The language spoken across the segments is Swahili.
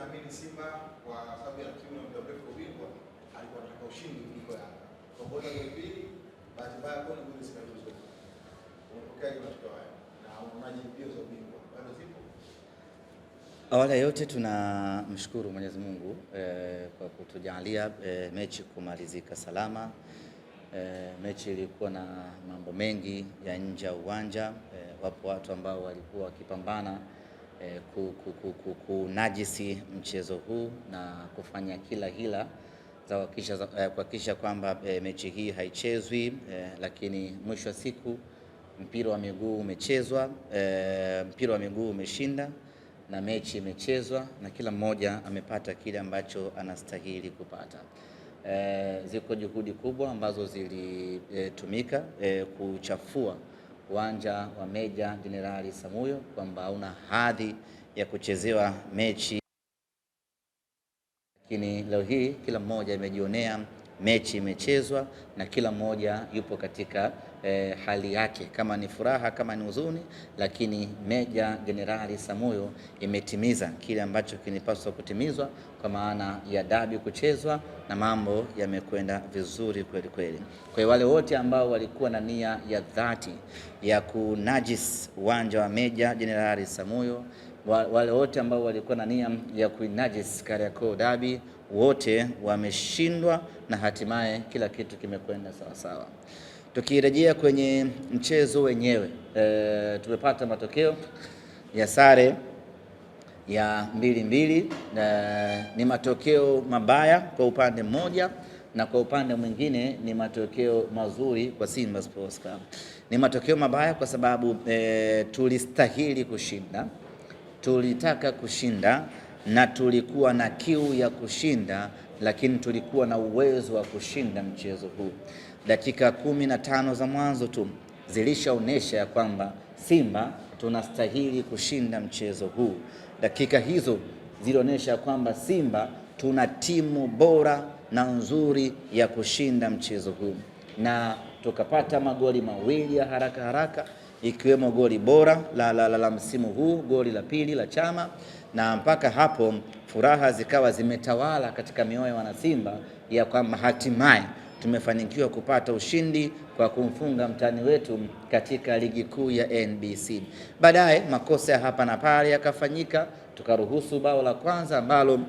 naamini Simba kwa sababu ya timu ya muda mrefu ubingwa alikuwa anataka ushindi kuliko Yanga. Kwa bora ya pili, bahati mbaya kwa nini Simba ilizozwa. Unapokea matokeo haya na unaonaje mbio za ubingwa? Bado zipo. Awali yote tunamshukuru Mwenyezi Mungu kwa kutujalia mechi kumalizika salama. Mechi ilikuwa na mambo mengi ya nje ya uwanja. Wapo watu ambao walikuwa wakipambana kunajisi mchezo huu na kufanya kila hila za kuhakikisha kwamba mechi hii haichezwi, lakini mwisho wa siku mpira wa miguu umechezwa, mpira wa miguu umeshinda na mechi imechezwa na kila mmoja amepata kile ambacho anastahili kupata. Ziko juhudi kubwa ambazo zilitumika kuchafua uwanja wa Meja Jenerali Samuyo kwamba hauna hadhi ya kuchezewa mechi, lakini leo hii kila mmoja amejionea mechi imechezwa na kila mmoja yupo katika hali yake, kama ni furaha, kama ni huzuni, lakini Meja Jenerali Samuyo imetimiza kile ambacho kinipaswa kutimizwa kwa maana ya dabi kuchezwa na mambo yamekwenda vizuri kweli kweli. Kwa hiyo wale wote ambao walikuwa na nia ya dhati ya kunajis uwanja wa Meja Jenerali Samuyo, wale wote ambao walikuwa na nia ya kuinajis Kariakoo dabi, wote wameshindwa na hatimaye kila kitu kimekwenda sawa sawa. Tukirejea kwenye mchezo wenyewe, tumepata matokeo ya sare ya 2-2. Ni matokeo mabaya kwa upande mmoja na kwa upande mwingine ni matokeo mazuri kwa Simba Sports Club. Ni matokeo mabaya kwa sababu tulistahili kushinda, tulitaka kushinda na tulikuwa na kiu ya kushinda, lakini tulikuwa na uwezo wa kushinda mchezo huu. Dakika 15 za mwanzo tu zilishaonesha ya kwamba Simba tunastahili kushinda mchezo huu. Dakika hizo zilionyesha kwamba Simba tuna timu bora na nzuri ya kushinda mchezo huu, na tukapata magoli mawili ya haraka ikiwemo goli bora la msimu huu, goli la pili la Chama, na mpaka hapo furaha zikawa zimetawala katika mioyo ya wanasimba ya kwamba hatimaye tumefanikiwa kupata ushindi kwa kumfunga mtani wetu katika ligi kuu ya NBC. Baadaye makosa ya hapa na pale yakafanyika, tukaruhusu bao la kwanza ambalo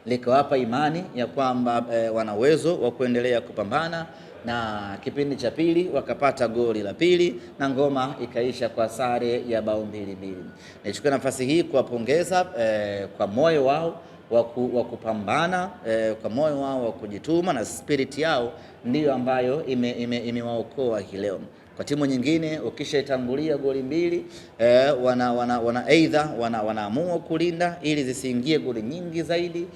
likawapa imani ya kwamba wana uwezo wa kuendelea kupambana, na kipindi cha pili wakapata goli la pili na ngoma ikaisha kwa sare ya bao 2-2. Nichukue nafasi hii kuwapongeza kwa moyo wao wa kupambana, kwa moyo wao wa kujituma, na spirit yao ndiyo ambayo imewaokoa hii leo. Kwa timu nyingine ukishaitangulia goli mbili, wanaamua kulinda ili zisiingie goli nyingi zaidi,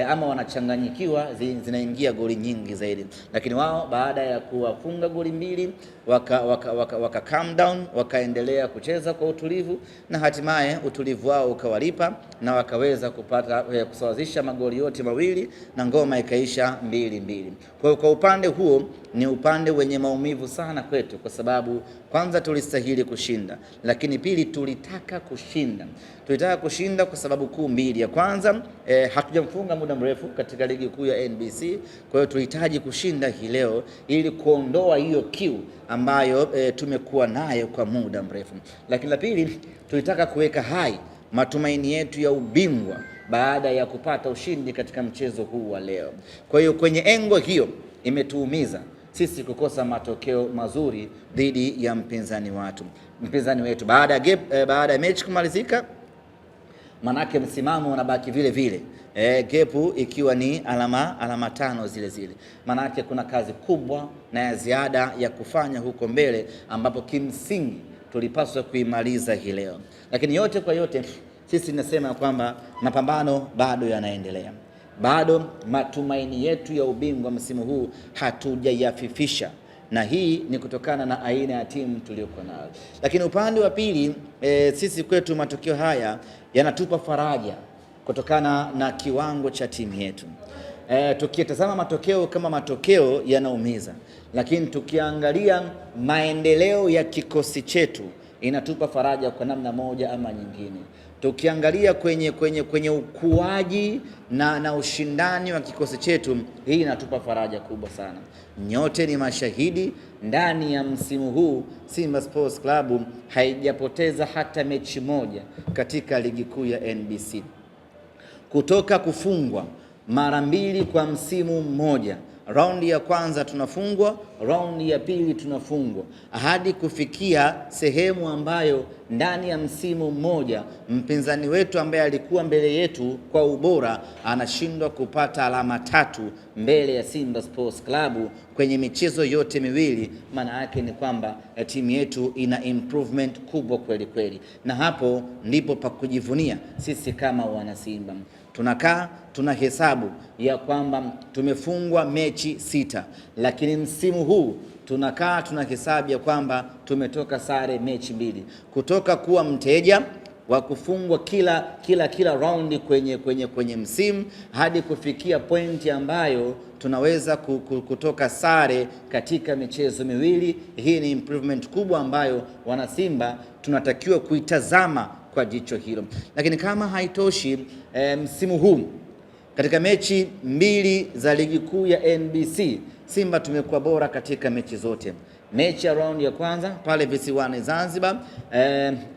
ama wanachanganyikiwa zinaingia goli nyingi zaidi. Lakini wao baada ya kuwafunga goli mbili waka calm down, wakaendelea kucheza kwa utulivu, na hatimaye utulivu wao ukawalipa na wakaweza kupata kusawazisha magoli yote mawili na ngoma ikaisha 2-2. Kwa upande huo ni upande wenye maumivu sana kwetu, kwa sababu kwanza tulistahili kushinda, lakini pili tulitaka kushinda. Tulitaka kushinda kwa sababu kuu mbili. Ya kwanza, hatujamfunga muda mrefu katika ligi kuu ya NBC, kwa hiyo tulihitaji kushinda hii leo ili kuondoa hiyo kiu ambayo tumekuwa nayo kwa muda mrefu. Lakini la pili, tulitaka kuweka hai matumaini yetu ya ubingwa baada ya kupata ushindi katika mchezo huu wa leo. Kwa hiyo kwenye engo hiyo imetuumiza sisi kukosa matokeo mazuri dhidi ya mpinzani wetu. Baada ya mechi kumalizika, manake msimamo unabaki vile vile, gepu ikiwa ni alama 5 zile. Manake kuna kazi kubwa na ya ziada ya kufanya huko mbele, ambapo kimsingi tulipaswa kuimaliza hii leo. Lakini yote kwa yote, sisi tunasema kwamba mapambano bado yanaendelea. Bado matumaini yetu ya ubingwa msimu huu hatujayafifisha, na hii ni kutokana na aina ya timu tuliyokuwa nayo. Lakini upande wa pili, sisi kwetu matokeo haya yanatupa faraja kutokana na kiwango cha timu yetu. Tukitazama matokeo kama matokeo yanaumiza, lakini tukiangalia maendeleo ya kikosi chetu inatupa faraja kwa namna moja ama nyingine. tukiangalia kwenye ukuaji na ushindani wa kikosi chetu, hii inatupa faraja kubwa sana. Nyote ni mashahidi, ndani ya msimu huu Simba Sports Club haijapoteza hata mechi moja katika ligi kuu ya NBC. Kutoka kufungwa mara 2 kwa msimu mmoja, raundi ya kwanza tunafungwa, raundi ya pili tunafungwa, hadi kufikia sehemu ambayo ndani ya msimu mmoja mpinzani wetu ambaye alikuwa mbele yetu kwa ubora anashindwa kupata alama 3 mbele ya Simba Sports Club kwenye michezo yote miwili. Maana yake ni kwamba timu yetu ina improvement kubwa kweli kweli, na hapo ndipo pa kujivunia sisi kama wana Simba. Tunakaa tunahesabu ya kwamba tumefungwa mechi 6, lakini msimu huu tunakaa tunahesabu ya kwamba tumetoka sare mechi 2. Kutoka kuwa mteja wa kufungwa kila raundi kwenye msimu hadi kufikia pointi ambayo tunaweza kutoka sare katika michezo miwili. Hii ni improvement kubwa ambayo wana Simba tunatakiwa kuitazama kwa jicho hilo. Lakini kama haitoshi, msimu huu katika mechi 2 za ligi kuu ya NBC Simba tumekuwa bora katika mechi zote. Mechi ya round ya kwanza pale visiwani Zanzibar,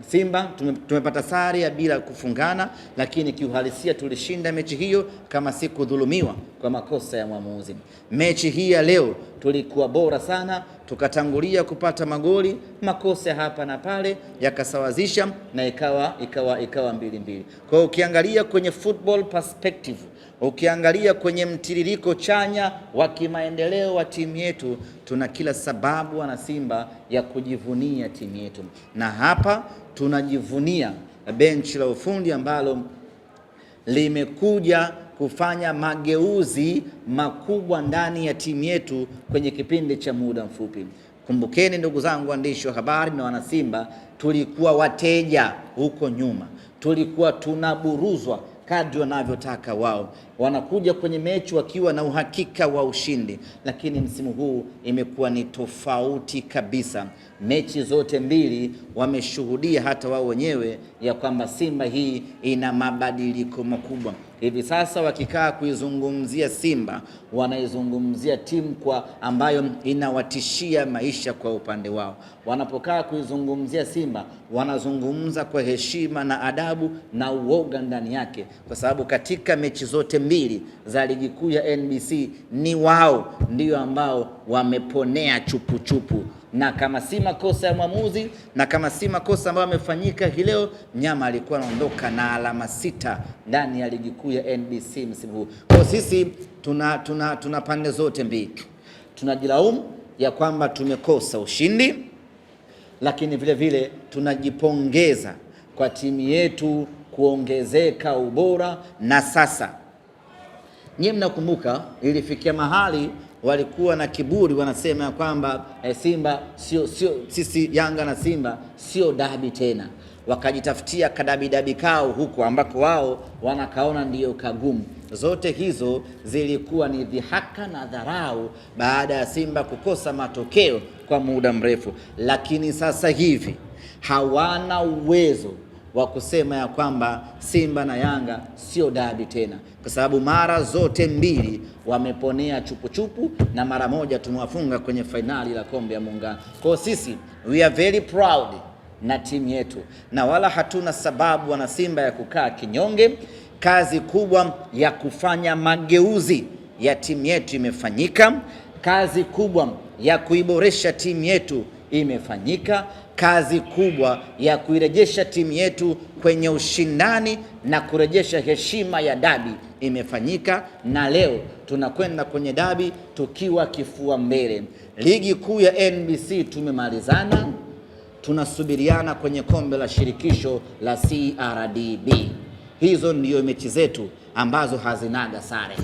Simba tumepata sare ya bila kufungana, lakini kiuhalisia tulishinda mechi hiyo kama si kudhulumiwa kwa makosa ya mwamuzi. Mechi hii ya leo tulikuwa bora sana, tukatangulia kupata magoli, makosa hapa na pale yakasawazisha na ikawa 2-2. Kwa hiyo ukiangalia kwenye football perspective, ukiangalia kwenye mtiririko chanya wa kimaendeleo wa timu yetu, tuna kila sababu wana Simba ya kujivunia timu yetu, na hapa tunajivunia benchi la ufundi ambalo limekuja kufanya mageuzi makubwa ndani ya timu yetu kwenye kipindi cha muda mfupi. Kumbukeni ndugu zangu waandishi wa habari na wana Simba, tulikuwa wateja huko nyuma, tulikuwa tunaburuzwa kadri wanavyotaka wao, wanakuja kwenye mechi wakiwa na uhakika wa ushindi. Lakini msimu huu imekuwa ni tofauti kabisa. Mechi zote 2 wameshuhudia hata wao wenyewe ya kwamba Simba hii ina mabadiliko makubwa. Hivi sasa wakikaa kuizungumzia Simba, wanaizungumzia timu kwa ambayo inawatishia maisha kwa upande wao. Wanapokaa kuizungumzia Simba, wanazungumza kwa heshima na adabu na uoga ndani yake, kwa sababu katika mechi zote 2 za ligi kuu ya NBC ni wao ndio ambao wameponea chupu. Na kama si makosa ya mwamuzi, na kama si makosa ambayo yamefanyika hii leo, Mnyama alikuwa anaondoka na alama 6 ndani ya ligi kuu ya NBC msimu huu. Kwa sisi tuna pande zote mbili. Tunajilaumu ya kwamba tumekosa ushindi, lakini vile vile tunajipongeza kwa timu yetu kuongezeka ubora. Na sasa nyinyi mnakumbuka ilifikia mahali walikuwa na kiburi, wanasema ya kwamba Simba sio sisi Yanga na Simba sio dabi tena, wakajitafutia kadabi kao huko ambako wao wanakaona ndiyo kagumu. Zote hizo zilikuwa ni dhihaka na dharau baada ya Simba kukosa matokeo kwa muda mrefu, lakini sasa hivi hawana uwezo wa kusema ya kwamba Simba na Yanga sio dabi tena, kwa sababu mara zote 2 wameponea chupu na mara moja tumewafunga kwenye fainali la kombe ya Muungano. Kwa sisi we are very proud na timu yetu, na wala hatuna sababu wana Simba ya kukaa kinyonge. Kazi kubwa ya kufanya mageuzi ya timu yetu imefanyika. Kazi kubwa ya kuiboresha timu yetu imefanyika. Kazi kubwa ya kuirejesha timu yetu kwenye ushindani na kurejesha heshima ya dabi imefanyika, na leo tunakwenda kwenye dabi tukiwa kifua mbele. Ligi kuu ya NBC tumemalizana, tunasubiriana kwenye kombe la shirikisho la CRDB. Hizo ndiyo mechi zetu ambazo hazinaga sare.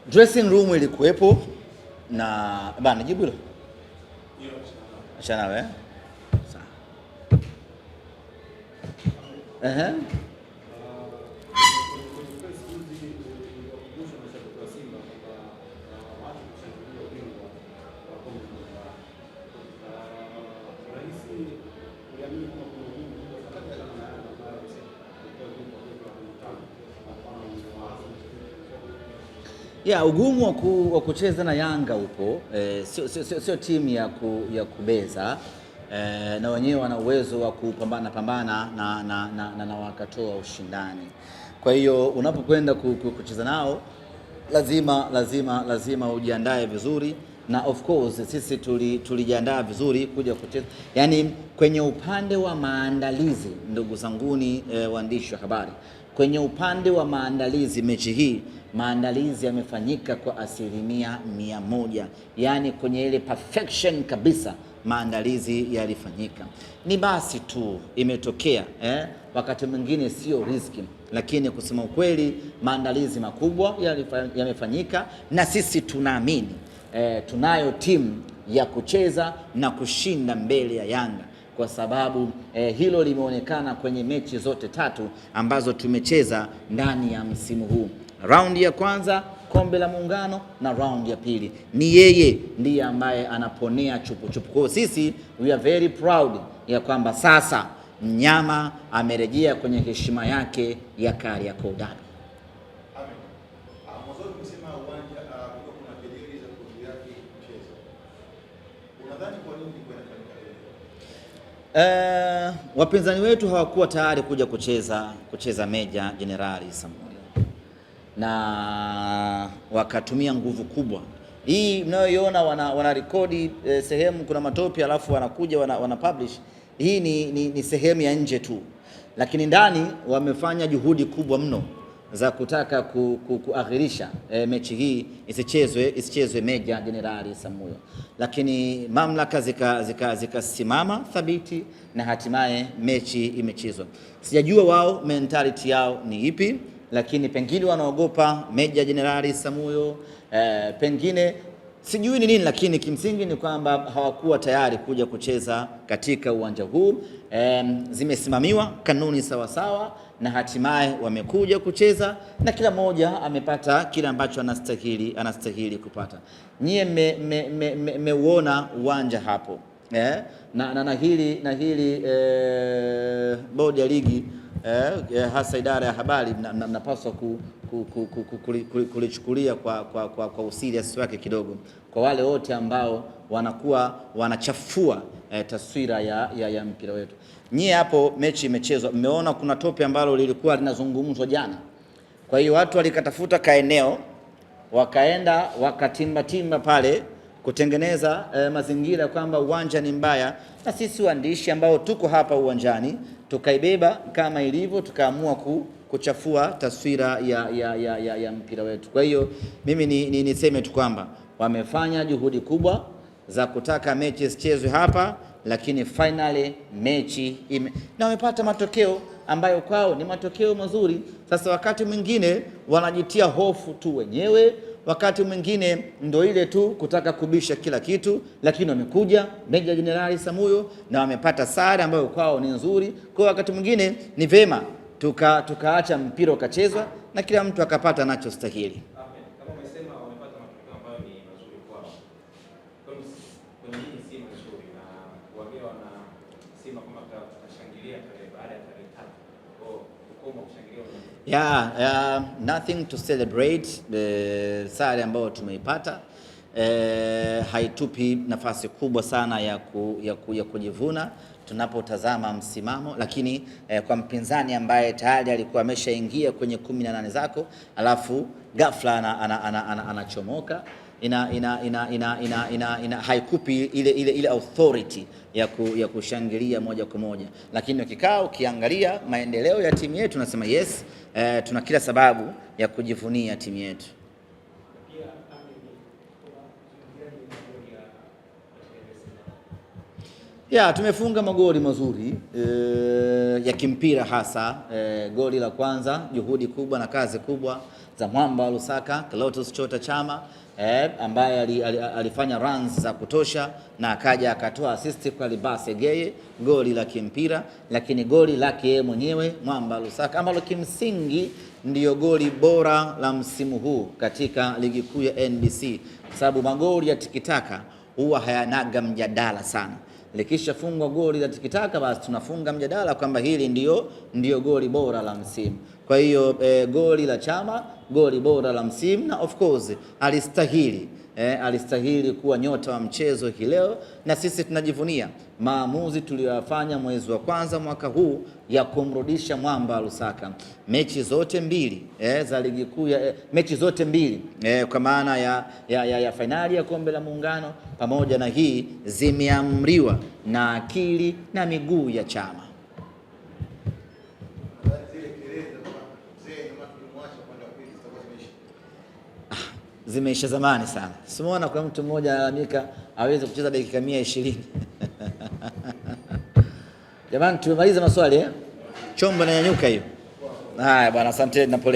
Dressing room ilikuwepo na bana jibu hilo. Achana wewe. Sawa. Ya ugumu wa kucheza na Yanga upo, sio timu ya kubeza, na wenyewe wana uwezo wa kupambana na wakatoa ushindani. Kwa hiyo unapokwenda kucheza nao lazima ujiandae vizuri, na of course sisi tulijiandaa vizuri kuja kucheza. Yaani kwenye upande wa maandalizi, ndugu zanguni, waandishi wa habari, kwenye upande wa maandalizi mechi hii, maandalizi yamefanyika kwa 100%, yaani kwenye ile perfection kabisa maandalizi yalifanyika. Ni basi tu imetokea wakati mwingine sio riski, lakini kusema ukweli maandalizi makubwa yamefanyika, na sisi tunaamini tunayo timu ya kucheza na kushinda mbele ya Yanga, kwa sababu hilo limeonekana kwenye mechi zote 3 ambazo tumecheza ndani ya msimu huu. Raundi ya kwanza Kombe la Muungano na raundi ya pili ni yeye ndiye ambaye anaponea chupu. Kwa sisi we are very proud ya kwamba sasa mnyama amerejea kwenye heshima yake ya Kariakoo Derby. Wapinzani wetu hawakuwa tayari kuja kucheza Meja Jenerali Samuel, na wakatumia nguvu kubwa. Hii mnayoiona wana rekodi sehemu kuna matopi alafu wanakuja wana publish. Hii ni sehemu ya nje tu, lakini ndani wamefanya juhudi kubwa mno za kutaka kuaghirisha mechi hii isichezwe Meja Jenerali Samuel, lakini mamlaka zikasimama thabiti na hatimaye mechi imechezwa. Sijajua wao mentality yao ni ipi, lakini pengine wanaogopa Meja Jenerali Samuel, pengine sijui ni nini, lakini kimsingi ni kwamba hawakuwa tayari kuja kucheza katika uwanja huu. Zimesimamiwa kanuni sawasawa na hatimaye wamekuja kucheza, na kila mmoja amepata kile ambacho anastahili kupata. Nyie mmeuona uwanja hapo na hili bodi ya ligi hasa idara ya habari mnapaswa kulichukulia kwa userious wake kidogo, kwa wale wote ambao wanakuwa wanachafua taswira ya mpira wetu. Nyie hapo mechi imechezwa, mmeona kuna tope ambalo lilikuwa linazungumzwa jana. Kwa hiyo watu walikatafuta kaeneo, wakaenda wakatimba pale kutengeneza mazingira kwamba uwanja ni mbaya, na sisi waandishi ambao tuko hapa uwanjani tukaibeba kama ilivyo, tukaamua kuchafua taswira ya mpira wetu. Kwa hiyo mimi niseme tu kwamba wamefanya juhudi kubwa za kutaka mechi isichezwe hapa, lakini finally mechi na wamepata matokeo ambayo kwao ni matokeo mazuri. Sasa wakati mwingine wanajitia hofu tu wenyewe, wakati mwingine ndo ile tu kutaka kubisha kila kitu, lakini wamekuja Meja Jenerali Samuel na wamepata sare ambayo kwao ni nzuri. Kwa wakati mwingine ni vema tukaacha mpira ukachezwa na kila mtu akapata anachostahili. Kama umesema wamepata matokeo ambayo ni mazuri kwao, kwa nini si mazuri na wageni wanasema kama tutashangilia baada ya tarehe 3? Kwa kushangilia nothing to celebrate. Sare ambayo tumeipata haitupi nafasi kubwa sana ya kujivuna tunapotazama msimamo, lakini kwa mpinzani ambaye tayari alikuwa ameshaingia kwenye 18 zako alafu ghafla anachomoka, haikupi ile authority ya kushangilia moja kwa moja. Lakini ukikaa ukiangalia maendeleo ya timu yetu nasema yes, tuna kila sababu ya kujivunia timu yetu. Ya, tumefunga magoli mazuri ya kimpira hasa goli la kwanza, juhudi kubwa na kazi kubwa za mwamba wa Lusaka Clatous Chota Chama ambaye alifanya runs za kutosha na akaja akatoa assist kwa Libase Geye, goli la kimpira, lakini goli lake yeye mwenyewe mwamba Lusaka ambalo kimsingi ndiyo goli bora la msimu huu katika ligi kuu ya NBC, sababu magoli ya tikitaka huwa hayanaga mjadala sana. Likishafungwa goli la tikitaka, basi tunafunga mjadala kwamba hili ndiyo goli bora la msimu. Kwa hiyo goli la Chama, goli bora la msimu, na of course alistahili kuwa nyota wa mchezo hii leo, na sisi tunajivunia maamuzi tuliyoyafanya mwezi wa kwanza mwaka huu ya kumrudisha mwamba Lusaka. Mechi zote mbili za ligi kuu mechi zote mbili kwa maana ya fainali ya kombe la Muungano pamoja na hii zimeamriwa na akili na miguu ya Chama. Zimeisha zamani sana. Simuona kwa mtu mmoja analalamika aweze kucheza dakika 120. Jamani, tumemaliza maswali Chombo na nyanyuka hiyo. Haya bwana, asante na pole.